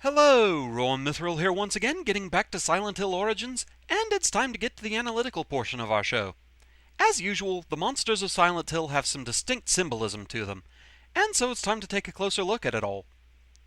Hello, Rowan Mithril here once again, getting back to Silent Hill Origins, and it's time to get to the analytical portion of our show. As usual, the monsters of Silent Hill have some distinct symbolism to them, and so it's time to take a closer look at it all.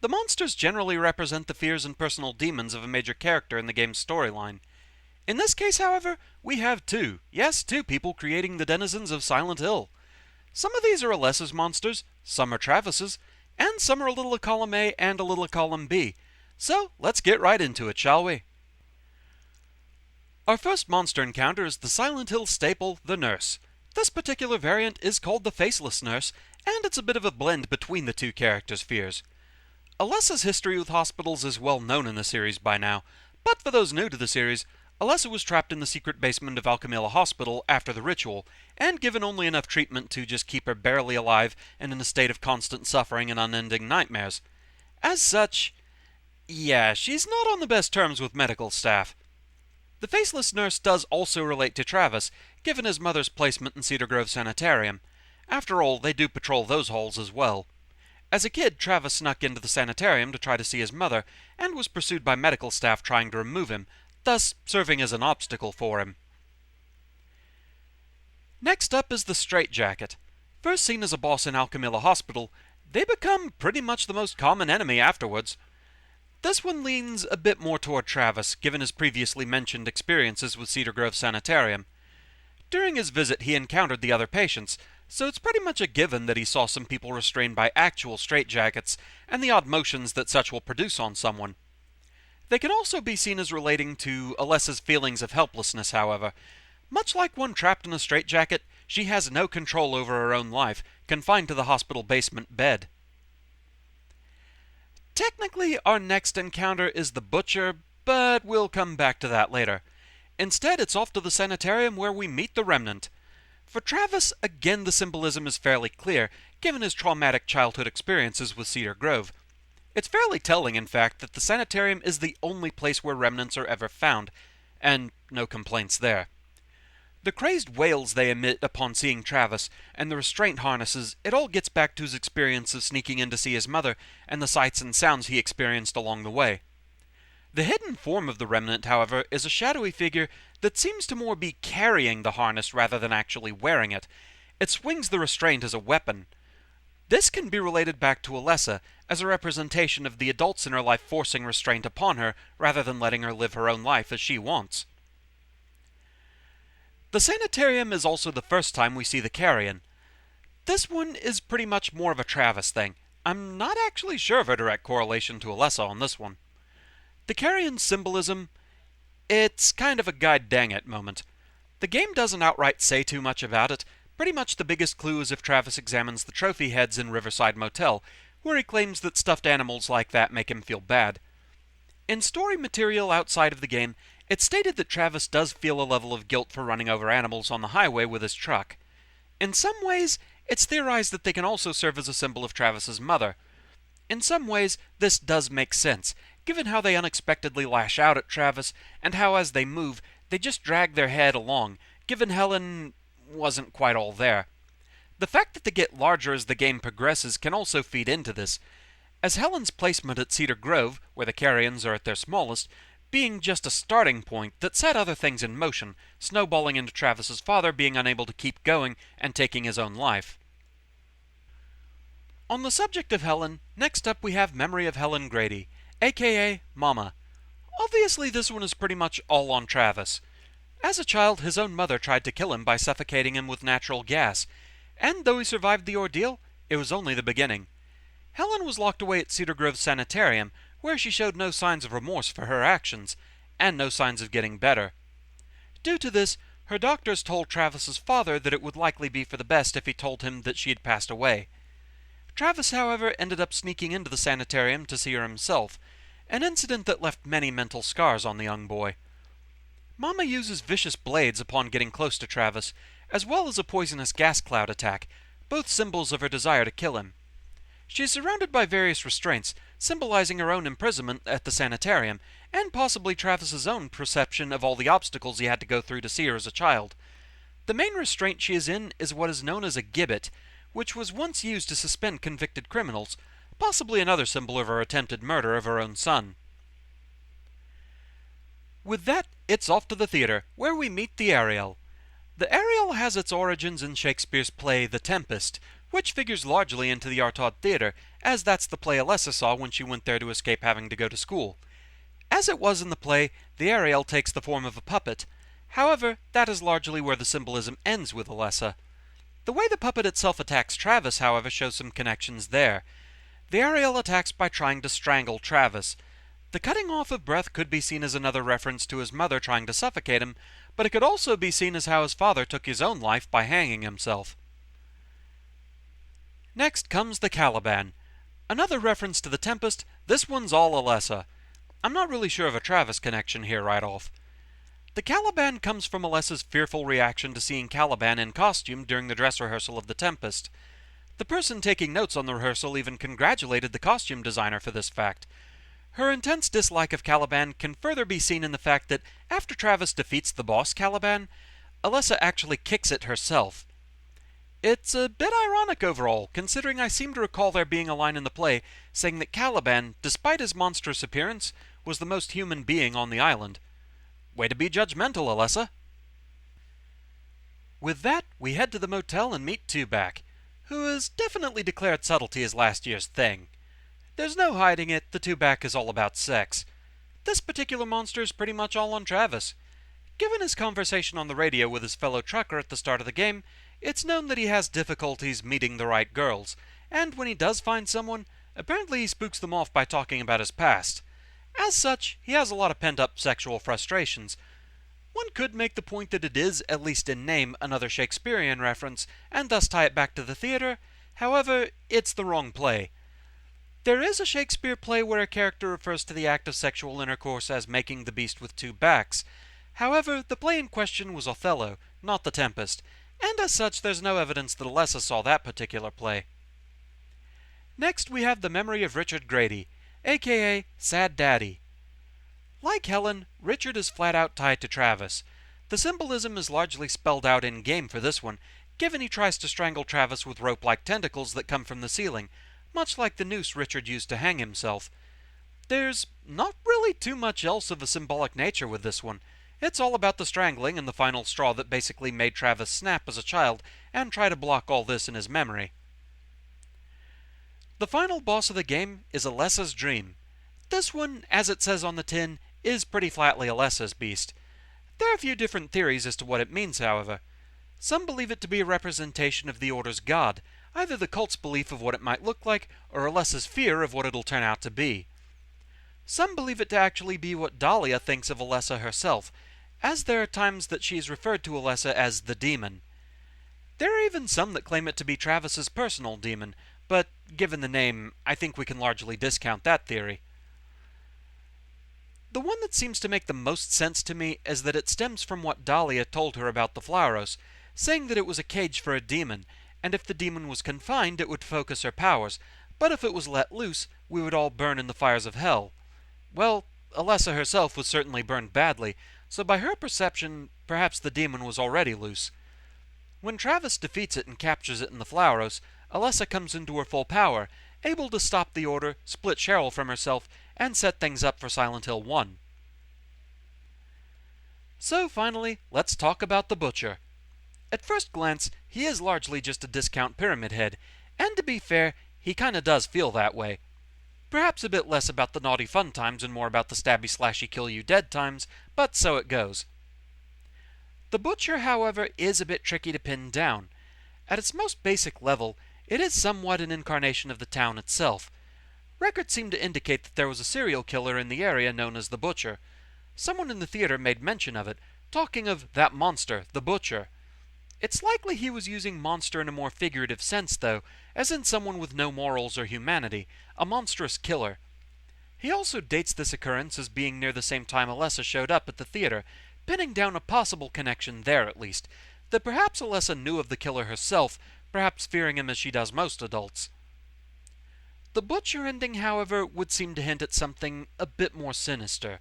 The monsters generally represent the fears and personal demons of a major character in the game's storyline. In this case, however, we have two people creating the denizens of Silent Hill. Some of these are Alessa's monsters, some are Travis's, and some are a little of column A and a little of column B. So, let's get right into it, shall we? Our first monster encounter is the Silent Hill staple, the Nurse. This particular variant is called the Faceless Nurse, and it's a bit of a blend between the two characters' fears. Alessa's history with hospitals is well known in the series by now, but for those new to the series, Alessa was trapped in the secret basement of Alchemilla Hospital after the ritual, and given only enough treatment to just keep her barely alive and in a state of constant suffering and unending nightmares. As such, she's not on the best terms with medical staff. The Faceless Nurse does also relate to Travis, given his mother's placement in Cedar Grove Sanitarium. After all, they do patrol those halls as well. As a kid, Travis snuck into the sanitarium to try to see his mother, and was pursued by medical staff trying to remove him, thus serving as an obstacle for him. Next up is the Straightjacket. First seen as a boss in Alchemilla Hospital, they become pretty much the most common enemy afterwards. This one leans a bit more toward Travis, given his previously mentioned experiences with Cedar Grove Sanitarium. During his visit, he encountered the other patients, so it's pretty much a given that he saw some people restrained by actual straitjackets and the odd motions that such will produce on someone. They can also be seen as relating to Alessa's feelings of helplessness, however. Much like one trapped in a straitjacket, she has no control over her own life, confined to the hospital basement bed. Technically, our next encounter is the Butcher, but we'll come back to that later. Instead, it's off to the sanitarium where we meet the Remnant. For Travis, again the symbolism is fairly clear, given his traumatic childhood experiences with Cedar Grove. It's fairly telling, in fact, that the sanitarium is the only place where remnants are ever found, and no complaints there. The crazed wails they emit upon seeing Travis, and the restraint harnesses, it all gets back to his experience of sneaking in to see his mother, and the sights and sounds he experienced along the way. The hidden form of the Remnant, however, is a shadowy figure that seems to more be carrying the harness rather than actually wearing it. It swings the restraint as a weapon. This can be related back to Alessa, as a representation of the adults in her life forcing restraint upon her, rather than letting her live her own life as she wants. The sanitarium is also the first time we see the Carrion. This one is pretty much more of a Travis thing. I'm not actually sure of a direct correlation to Alessa on this one. The Carrion's symbolism, it's kind of a god dang it moment. The game doesn't outright say too much about it. Pretty much the biggest clue is if Travis examines the trophy heads in Riverside Motel, where he claims that stuffed animals like that make him feel bad. In story material outside of the game, it's stated that Travis does feel a level of guilt for running over animals on the highway with his truck. In some ways, it's theorized that they can also serve as a symbol of Travis's mother. In some ways, this does make sense, given how they unexpectedly lash out at Travis, and how as they move, they just drag their head along, given Helen wasn't quite all there. The fact that they get larger as the game progresses can also feed into this, as Helen's placement at Cedar Grove, where the Carrions are at their smallest, being just a starting point that set other things in motion, snowballing into Travis's father being unable to keep going and taking his own life. On the subject of Helen, next up we have Memory of Helen Grady, aka Mama. Obviously this one is pretty much all on Travis. As a child, his own mother tried to kill him by suffocating him with natural gas, and though he survived the ordeal, it was only the beginning. Helen was locked away at Cedar Grove Sanitarium, where she showed no signs of remorse for her actions, and no signs of getting better. Due to this, her doctors told Travis's father that it would likely be for the best if he told him that she had passed away. Travis, however, ended up sneaking into the sanitarium to see her himself, an incident that left many mental scars on the young boy. Mama uses vicious blades upon getting close to Travis, as well as a poisonous gas cloud attack, both symbols of her desire to kill him. She is surrounded by various restraints, symbolizing her own imprisonment at the sanitarium, and possibly Travis's own perception of all the obstacles he had to go through to see her as a child. The main restraint she is in is what is known as a gibbet, which was once used to suspend convicted criminals, possibly another symbol of her attempted murder of her own son. With that, it's off to the theater, where we meet the Ariel. The Ariel has its origins in Shakespeare's play The Tempest, which figures largely into the Artaud Theatre, as that's the play Alessa saw when she went there to escape having to go to school. As it was in the play, the Ariel takes the form of a puppet. However, that is largely where the symbolism ends with Alessa. The way the puppet itself attacks Travis, however, shows some connections there. The Ariel attacks by trying to strangle Travis. The cutting off of breath could be seen as another reference to his mother trying to suffocate him, but it could also be seen as how his father took his own life by hanging himself. Next comes the Caliban. Another reference to the Tempest, this one's all Alessa. I'm not really sure of a Travis connection here right off. The Caliban comes from Alessa's fearful reaction to seeing Caliban in costume during the dress rehearsal of The Tempest. The person taking notes on the rehearsal even congratulated the costume designer for this fact. Her intense dislike of Caliban can further be seen in the fact that after Travis defeats the boss Caliban, Alessa actually kicks it herself. It's a bit ironic overall, considering I seem to recall there being a line in the play saying that Caliban, despite his monstrous appearance, was the most human being on the island. Way to be judgmental, Alessa. With that, we head to the motel and meet Two-Back, who has definitely declared subtlety as last year's thing. There's no hiding it, the Two-Back is all about sex. This particular monster is pretty much all on Travis. Given his conversation on the radio with his fellow trucker at the start of the game, it's known that he has difficulties meeting the right girls, and when he does find someone, apparently he spooks them off by talking about his past. As such, he has a lot of pent-up sexual frustrations. One could make the point that it is, at least in name, another Shakespearean reference, and thus tie it back to the theater. However, it's the wrong play. There is a Shakespeare play where a character refers to the act of sexual intercourse as making the beast with two backs. However, the play in question was Othello, not The Tempest, and as such there's no evidence that Alessa saw that particular play. Next we have the memory of Richard Grady, aka Sad Daddy. Like Helen, Richard is flat out tied to Travis. The symbolism is largely spelled out in-game for this one, given he tries to strangle Travis with rope-like tentacles that come from the ceiling, much like the noose Richard used to hang himself. There's not really too much else of a symbolic nature with this one. It's all about the strangling and the final straw that basically made Travis snap as a child and try to block all this in his memory. The final boss of the game is Alessa's dream. This one, as it says on the tin, is pretty flatly Alessa's beast. There are a few different theories as to what it means, however. Some believe it to be a representation of the Order's god, either the cult's belief of what it might look like, or Alessa's fear of what it'll turn out to be. Some believe it to actually be what Dahlia thinks of Alessa herself, as there are times that she is referred to Alessa as the demon. There are even some that claim it to be Travis's personal demon, but given the name, I think we can largely discount that theory. The one that seems to make the most sense to me is that it stems from what Dahlia told her about the Flauros, saying that it was a cage for a demon, and if the demon was confined it would focus her powers, but if it was let loose, we would all burn in the fires of hell. Well, Alessa herself was certainly burned badly, so by her perception, perhaps the demon was already loose. When Travis defeats it and captures it in the Flauros, Alessa comes into her full power, able to stop the Order, split Cheryl from herself, and set things up for Silent Hill 1. So finally, let's talk about the Butcher. At first glance, he is largely just a discount Pyramid Head, and to be fair, he kinda does feel that way. Perhaps a bit less about the naughty fun times and more about the stabby slashy kill you dead times, but so it goes. The Butcher, however, is a bit tricky to pin down. At its most basic level, it is somewhat an incarnation of the town itself. Records seem to indicate that there was a serial killer in the area known as the Butcher. Someone in the theater made mention of it, talking of that monster, the Butcher. It's likely he was using monster in a more figurative sense, though, as in someone with no morals or humanity, a monstrous killer. He also dates this occurrence as being near the same time Alessa showed up at the theater, pinning down a possible connection there at least, that perhaps Alessa knew of the killer herself, perhaps fearing him as she does most adults. The Butcher ending, however, would seem to hint at something a bit more sinister.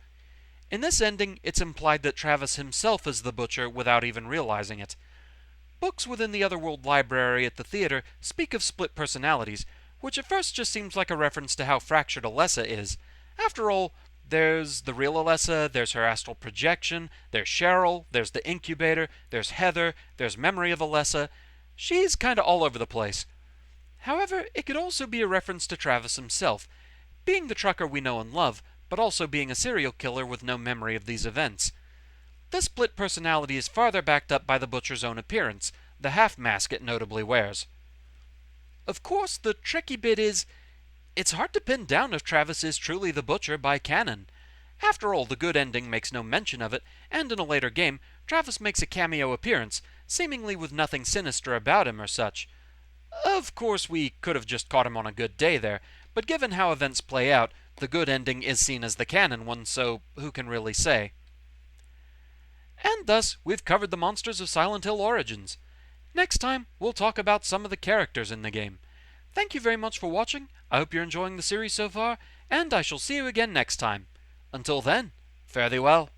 In this ending, it's implied that Travis himself is the Butcher without even realizing it. Books within the Otherworld library at the theater speak of split personalities, which at first just seems like a reference to how fractured Alessa is. After all, there's the real Alessa, there's her astral projection, there's Cheryl, there's the incubator, there's Heather, there's memory of Alessa. She's kinda all over the place. However, it could also be a reference to Travis himself, being the trucker we know and love, but also being a serial killer with no memory of these events. This split personality is farther backed up by the Butcher's own appearance, the half-mask it notably wears. Of course, the tricky bit is, it's hard to pin down if Travis is truly the Butcher by canon. After all, the good ending makes no mention of it, and in a later game, Travis makes a cameo appearance, seemingly with nothing sinister about him or such. Of course, we could have just caught him on a good day there, but given how events play out, the good ending is seen as the canon one, so who can really say? And thus, we've covered the monsters of Silent Hill Origins. Next time, we'll talk about some of the characters in the game. Thank you very much for watching, I hope you're enjoying the series so far, and I shall see you again next time. Until then, fare thee well.